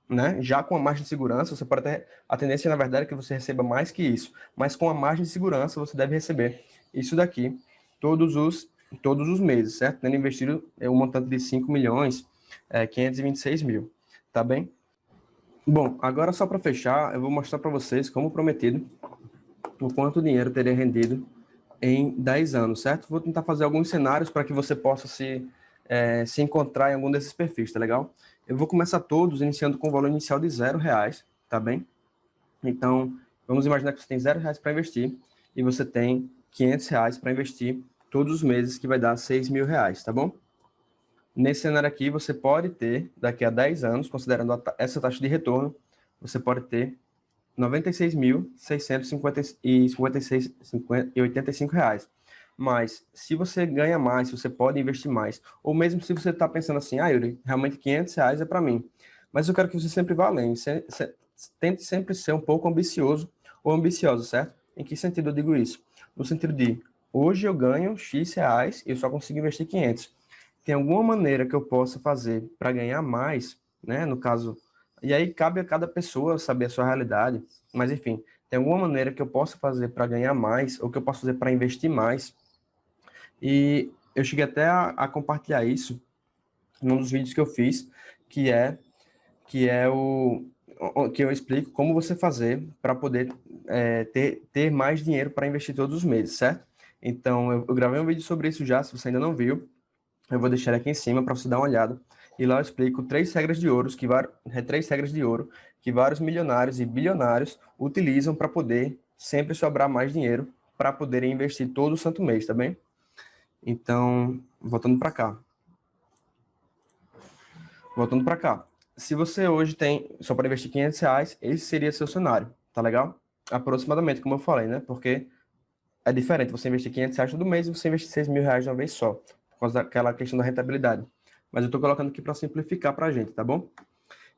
né? Já com a margem de segurança, você pode ter a tendência, na verdade, é que você receba mais que isso, mas com a margem de segurança você deve receber isso daqui todos os meses, certo? Tendo investido um montante de 5 milhões, 526 mil, tá bem? Bom, agora só para fechar, eu vou mostrar para vocês, como prometido, o quanto o dinheiro teria rendido em 10 anos, certo? Vou tentar fazer alguns cenários para que você possa se encontrar em algum desses perfis, tá legal? Eu vou começar todos iniciando com o valor inicial de R$0, tá bem? Então, vamos imaginar que você tem R$0 para investir e você tem R$500 para investir todos os meses, que vai dar R$6 mil, tá bom? Nesse cenário aqui, você pode ter, daqui a 10 anos, considerando essa taxa de retorno, você pode ter R$96.655,85. Mas, se você ganha mais, se você pode investir mais, ou mesmo se você está pensando assim, Yuri, realmente R$500 é para mim, mas eu quero que você sempre vá além, tente sempre ser um pouco ambicioso ou ambicioso, certo? Em que sentido eu digo isso? No sentido de, hoje eu ganho X reais e eu só consigo investir 500. tem alguma maneira que eu possa fazer para ganhar mais, né? No caso, e aí cabe a cada pessoa saber a sua realidade, mas enfim, tem alguma maneira que eu possa fazer para ganhar mais ou que eu possa fazer para investir mais. E eu cheguei até a compartilhar isso num dos vídeos que eu fiz, que é que é o que eu explico como você fazer para poder ter mais dinheiro para investir todos os meses, certo? Então, eu gravei um vídeo sobre isso já, se você ainda não viu, eu vou deixar aqui em cima para você dar uma olhada. E lá eu explico três regras de ouro que vários milionários e bilionários utilizam para poder sempre sobrar mais dinheiro para poderem investir todo o santo mês, tá bem? Então, voltando para cá. Voltando para cá. Se você hoje tem só para investir R$ 500, esse seria seu cenário, tá legal? Aproximadamente, como eu falei, né? Porque é diferente você investir R$ 500 todo mês e você investir R$ 6.000 de uma vez só, por causa daquela questão da rentabilidade. Mas eu estou colocando aqui para simplificar para a gente, tá bom?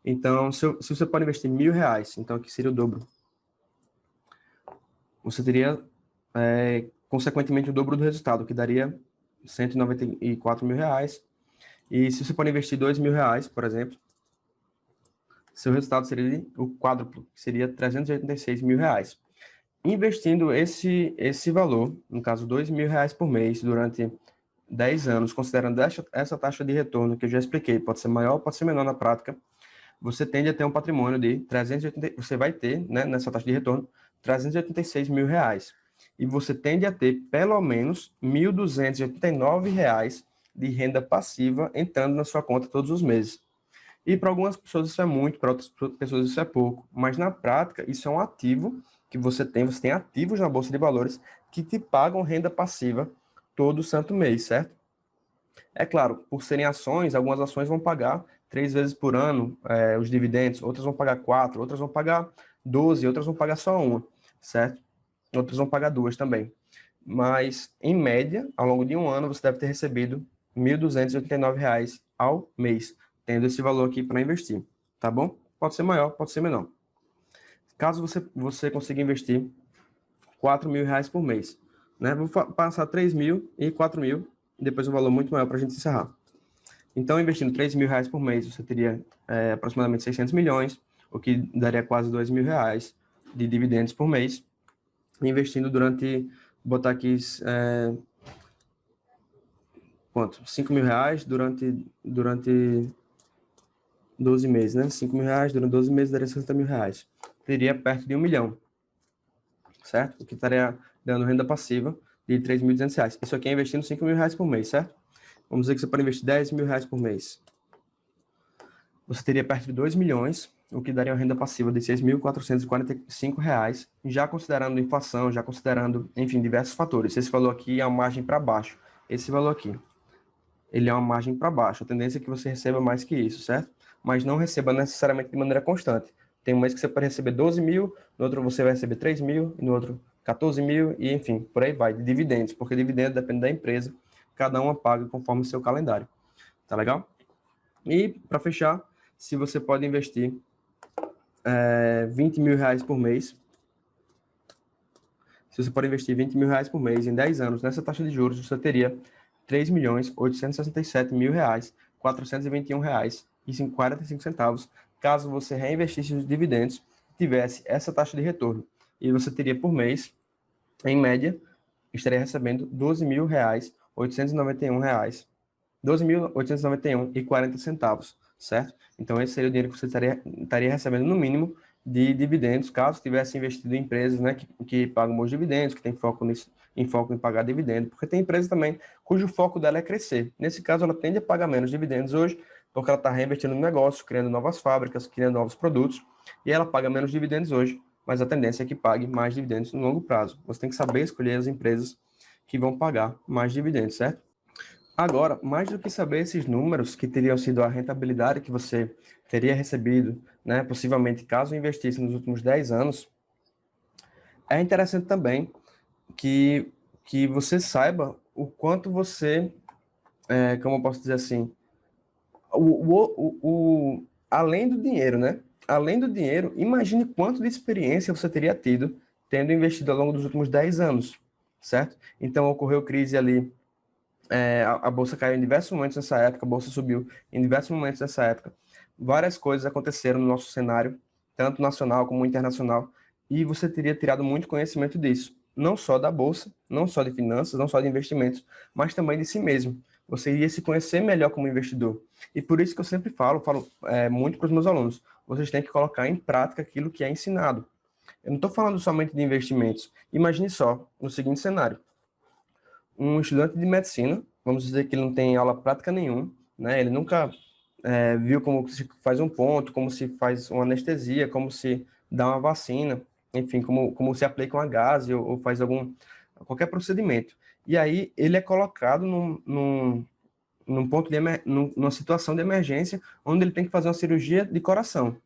Então, se você pode investir R$ 1.000, então aqui seria o dobro. Você teria, consequentemente, o dobro do resultado, que daria R$ 194.000. E se você pode investir R$ 2.000, por exemplo, seu resultado seria o quádruplo, que seria R$ 386.000. Investindo esse valor, no caso R$ 2.000 por mês, durante 10 anos, considerando essa taxa de retorno que eu já expliquei, pode ser maior, pode ser menor na prática, você tende a ter um patrimônio de 380, você vai ter, né, nessa taxa de retorno, R$ 386.000. E você tende a ter pelo menos R$ 1.289 de renda passiva entrando na sua conta todos os meses. E para algumas pessoas isso é muito, para outras pessoas isso é pouco. Mas na prática, isso é um ativo que você tem ativos na Bolsa de Valores que te pagam renda passiva todo santo mês, certo? É claro, por serem ações, algumas ações vão pagar 3 vezes por ano os dividendos, outras vão pagar 4, outras vão pagar 12, outras vão pagar só uma, certo? Outras vão pagar 2 também. Mas, em média, ao longo de um ano, você deve ter recebido R$ 1.289 ao mês, tendo esse valor aqui para investir, tá bom? Pode ser maior, pode ser menor. Caso você consiga investir R$ 4.000 por mês, né? Vou passar 3.000 e 4.000, e depois um valor muito maior para a gente encerrar. Então, investindo R$ 3.000 por mês, você teria aproximadamente 600 milhões, o que daria quase R$ 2.000 de dividendos por mês, investindo durante, botar aqui, quanto? R$ 5.000 durante 12 meses, né? R$ 5.000 durante 12 meses daria R$ 60.000. Teria perto de 1 milhão, certo? O que estaria dando renda passiva de R$ 3.200. Isso aqui é investindo R$ 5.000 por mês, certo? Vamos dizer que você pode investir R$ 10.000 por mês. Você teria perto de 2 milhões, o que daria uma renda passiva de R$ 6.445, já considerando inflação, já considerando, enfim, diversos fatores. Esse valor aqui é uma margem para baixo. Esse valor aqui, ele é uma margem para baixo. A tendência é que você receba mais que isso, certo? Mas não receba necessariamente de maneira constante. Tem um mês que você pode receber 12 mil, no outro você vai receber 3 mil, e no outro 14 mil, e enfim, por aí vai, de dividendos, porque dividendo depende da empresa, cada uma paga conforme o seu calendário. Tá legal? E, para fechar, se você pode investir R$ 20.000 por mês, se você pode investir R$ 20.000 por mês em 10 anos, nessa taxa de juros, você teria R$ 3.867.421,45, caso você reinvestisse os dividendos, tivesse essa taxa de retorno. E você teria por mês, em média, estaria recebendo R$ 12.891,40, certo? Então, esse seria o dinheiro que você estaria recebendo, no mínimo, de dividendos, caso tivesse investido em empresas, né, que pagam bons dividendos, que tem foco em pagar dividendos, porque tem empresas também cujo foco dela é crescer. Nesse caso, ela tende a pagar menos dividendos hoje, porque ela está reinvestindo no negócio, criando novas fábricas, criando novos produtos, e ela paga menos dividendos hoje, mas a tendência é que pague mais dividendos no longo prazo. Você tem que saber escolher as empresas que vão pagar mais dividendos, certo? Agora, mais do que saber esses números que teriam sido a rentabilidade que você teria recebido, né, possivelmente caso investisse nos últimos 10 anos, é interessante também que você saiba o quanto você, como eu posso dizer assim, além do dinheiro, né? Além do dinheiro, imagine quanto de experiência você teria tido tendo investido ao longo dos últimos 10 anos, certo? Então, ocorreu crise ali A bolsa caiu em diversos momentos nessa época, a bolsa subiu em diversos momentos nessa época. Várias coisas aconteceram no nosso cenário, tanto nacional como internacional, e você teria tirado muito conhecimento disso, não só da bolsa, não só de finanças, não só de investimentos, mas também de si mesmo. Você iria se conhecer melhor como investidor. E por isso que eu sempre falo muito para os meus alunos, vocês têm que colocar em prática aquilo que é ensinado. Eu não estou falando somente de investimentos. Imagine só, no seguinte cenário, um estudante de medicina, vamos dizer que ele não tem aula prática nenhuma, né? Ele nunca viu como se faz um ponto, como se faz uma anestesia, como se dá uma vacina, enfim, como se aplica uma gase ou faz qualquer procedimento. E aí ele é colocado num ponto numa situação de emergência, onde ele tem que fazer uma cirurgia de coração.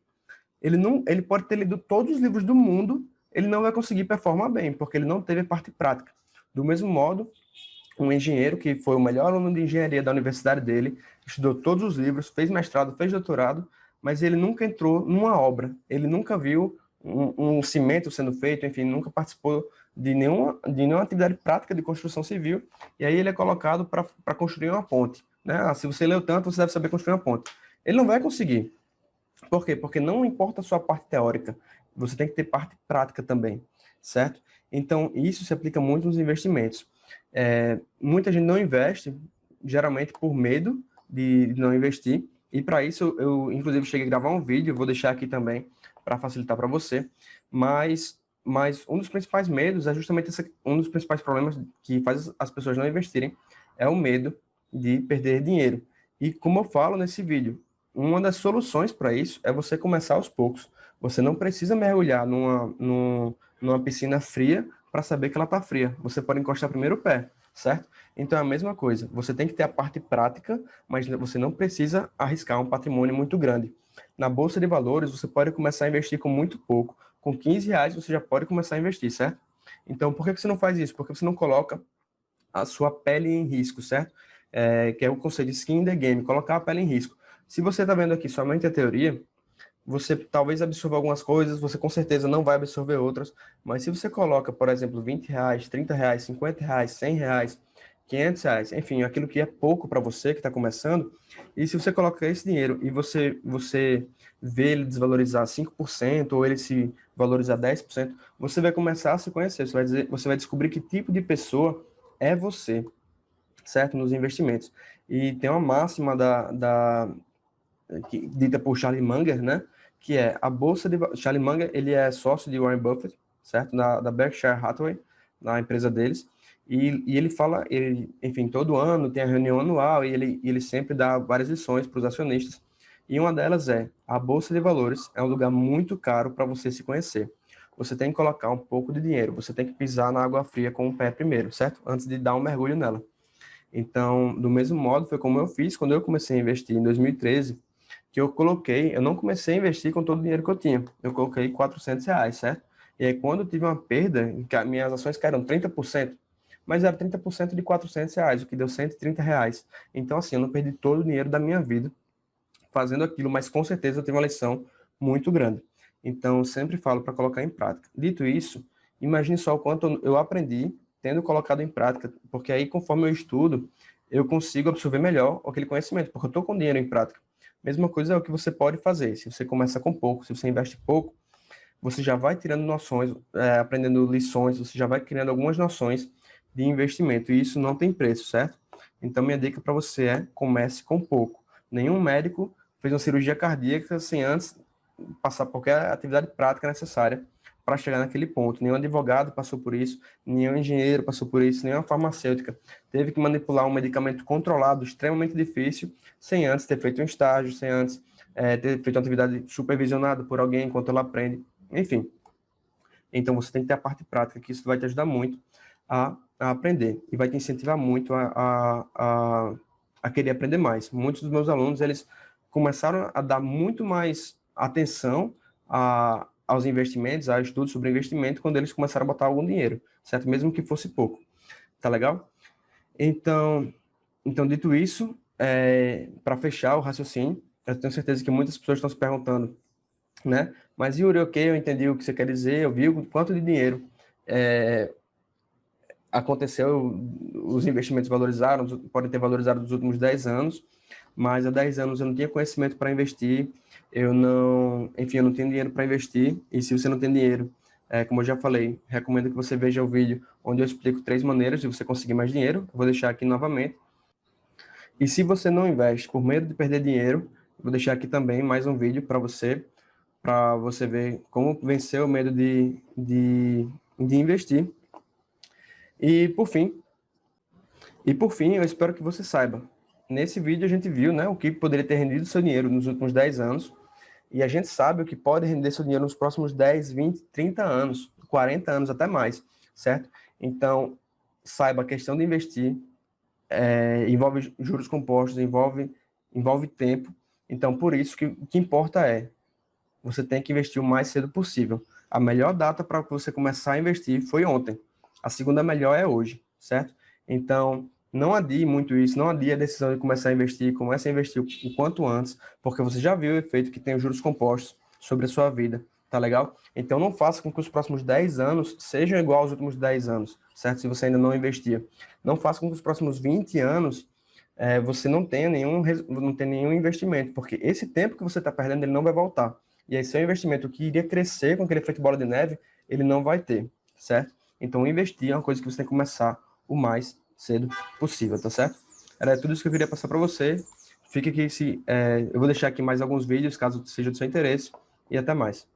Ele pode ter lido todos os livros do mundo, ele não vai conseguir performar bem, porque ele não teve a parte prática. Do mesmo modo, um engenheiro que foi o melhor aluno de engenharia da universidade dele, estudou todos os livros, fez mestrado, fez doutorado, mas ele nunca entrou numa obra, ele nunca viu um cimento sendo feito, enfim, nunca participou de nenhuma atividade prática de construção civil, e aí ele é colocado para construir uma ponte. Né? Se você leu tanto, você deve saber construir uma ponte. Ele não vai conseguir. Por quê? Porque não importa a sua parte teórica, você tem que ter parte prática também, certo? Então, isso se aplica muito nos investimentos. Muita gente não investe, geralmente por medo de não investir, e para isso eu, inclusive, cheguei a gravar um vídeo, vou deixar aqui também para facilitar para você, mas um dos principais medos é justamente um dos principais problemas que faz as pessoas não investirem, é o medo de perder dinheiro. E como eu falo nesse vídeo, uma das soluções para isso é você começar aos poucos. Você não precisa mergulhar numa piscina fria para saber que ela está fria. Você pode encostar primeiro o pé, certo? Então é a mesma coisa. Você tem que ter a parte prática, mas você não precisa arriscar um patrimônio muito grande. Na Bolsa de Valores, você pode começar a investir com muito pouco. Com R$ 15 você já pode começar a investir, certo? Então, por que você não faz isso? Porque você não coloca a sua pele em risco, certo? Que é o conceito de skin in the game, colocar a pele em risco. Se você está vendo aqui somente a teoria, você talvez absorva algumas coisas, você com certeza não vai absorver outras, mas se você coloca, por exemplo, R$ 20, R$ 30, R$ 50, R$ 100, R$ 500, enfim, aquilo que é pouco para você que está começando, e se você coloca esse dinheiro e você vê ele desvalorizar 5% ou ele se valorizar 10%, você vai começar a se conhecer, você vai descobrir que tipo de pessoa é você, certo? Nos investimentos. E tem uma máxima dita por Charlie Munger, né? Que é a bolsa de Charlie Munger, ele é sócio de Warren Buffett, certo? Da Berkshire Hathaway, na empresa deles. E ele fala, enfim, todo ano tem a reunião anual e ele sempre dá várias lições para os acionistas. E uma delas é: a bolsa de valores é um lugar muito caro para você se conhecer. Você tem que colocar um pouco de dinheiro, você tem que pisar na água fria com o pé primeiro, certo? Antes de dar um mergulho nela. Então, do mesmo modo, foi como eu fiz quando eu comecei a investir em 2013, que eu não comecei a investir com todo o dinheiro que eu tinha. Eu coloquei R$ 400, certo? E aí, quando eu tive uma perda, minhas ações caíram 30%, mas era 30% de R$ 400, o que deu R$ 130. Então, assim, eu não perdi todo o dinheiro da minha vida fazendo aquilo, mas com certeza eu tive uma lição muito grande. Então, eu sempre falo para colocar em prática. Dito isso, imagine só o quanto eu aprendi tendo colocado em prática, porque aí, conforme eu estudo, eu consigo absorver melhor aquele conhecimento, porque eu estou com dinheiro em prática. Mesma coisa é o que você pode fazer. Se você começa com pouco, se você investe pouco, você já vai tirando noções, aprendendo lições, você já vai criando algumas noções de investimento, e isso não tem preço, certo? Então, minha dica para você é: comece com pouco. Nenhum médico fez uma cirurgia cardíaca sem antes passar por qualquer atividade prática necessária para chegar naquele ponto. Nenhum advogado passou por isso, nenhum engenheiro passou por isso, nenhuma farmacêutica teve que manipular um medicamento controlado, extremamente difícil, sem antes ter feito um estágio, sem antes ter feito uma atividade supervisionada por alguém enquanto ela aprende. Enfim, então você tem que ter a parte prática, que isso vai te ajudar muito a aprender e vai te incentivar muito a querer aprender mais. Muitos dos meus alunos, eles começaram a dar muito mais atenção aos investimentos, a estudos sobre investimento, quando eles começaram a botar algum dinheiro, certo? Mesmo que fosse pouco. Tá legal? Então dito isso, para fechar o raciocínio, eu tenho certeza que muitas pessoas estão se perguntando, né? Mas Yuri, ok, eu entendi o que você quer dizer, eu vi o quanto de dinheiro aconteceu, os investimentos valorizaram, podem ter valorizado nos últimos 10 anos, mas há 10 anos eu não tinha conhecimento para investir, eu não tenho dinheiro para investir, e se você não tem dinheiro, como eu já falei, recomendo que você veja o vídeo onde eu explico 3 maneiras de você conseguir mais dinheiro, eu vou deixar aqui novamente. E se você não investe por medo de perder dinheiro, eu vou deixar aqui também mais um vídeo para você ver como vencer o medo de investir. E por fim, eu espero que você saiba. Nesse vídeo a gente viu, né, o que poderia ter rendido seu dinheiro nos últimos 10 anos, e a gente sabe o que pode render seu dinheiro nos próximos 10, 20, 30 anos, 40 anos, até mais, certo? Então, saiba, a questão de investir envolve juros compostos, envolve tempo. Então, por isso que o que importa é, você tem que investir o mais cedo possível. A melhor data para você começar a investir foi ontem. A segunda melhor é hoje, certo? Então, não adie muito isso, não adie a decisão de começar a investir, comece a investir o quanto antes, porque você já viu o efeito que tem os juros compostos sobre a sua vida, tá legal? Então, não faça com que os próximos 10 anos sejam igual aos últimos 10 anos, certo? Se você ainda não investia. Não faça com que os próximos 20 anos você não tenha nenhum investimento, porque esse tempo que você está perdendo, ele não vai voltar. E aí, seu investimento que iria crescer com aquele efeito bola de neve, ele não vai ter, certo? Então, investir é uma coisa que você tem que começar o mais cedo possível, tá certo? Era tudo isso que eu queria passar para você. Fique aqui, eu vou deixar aqui mais alguns vídeos, caso seja do seu interesse, e até mais.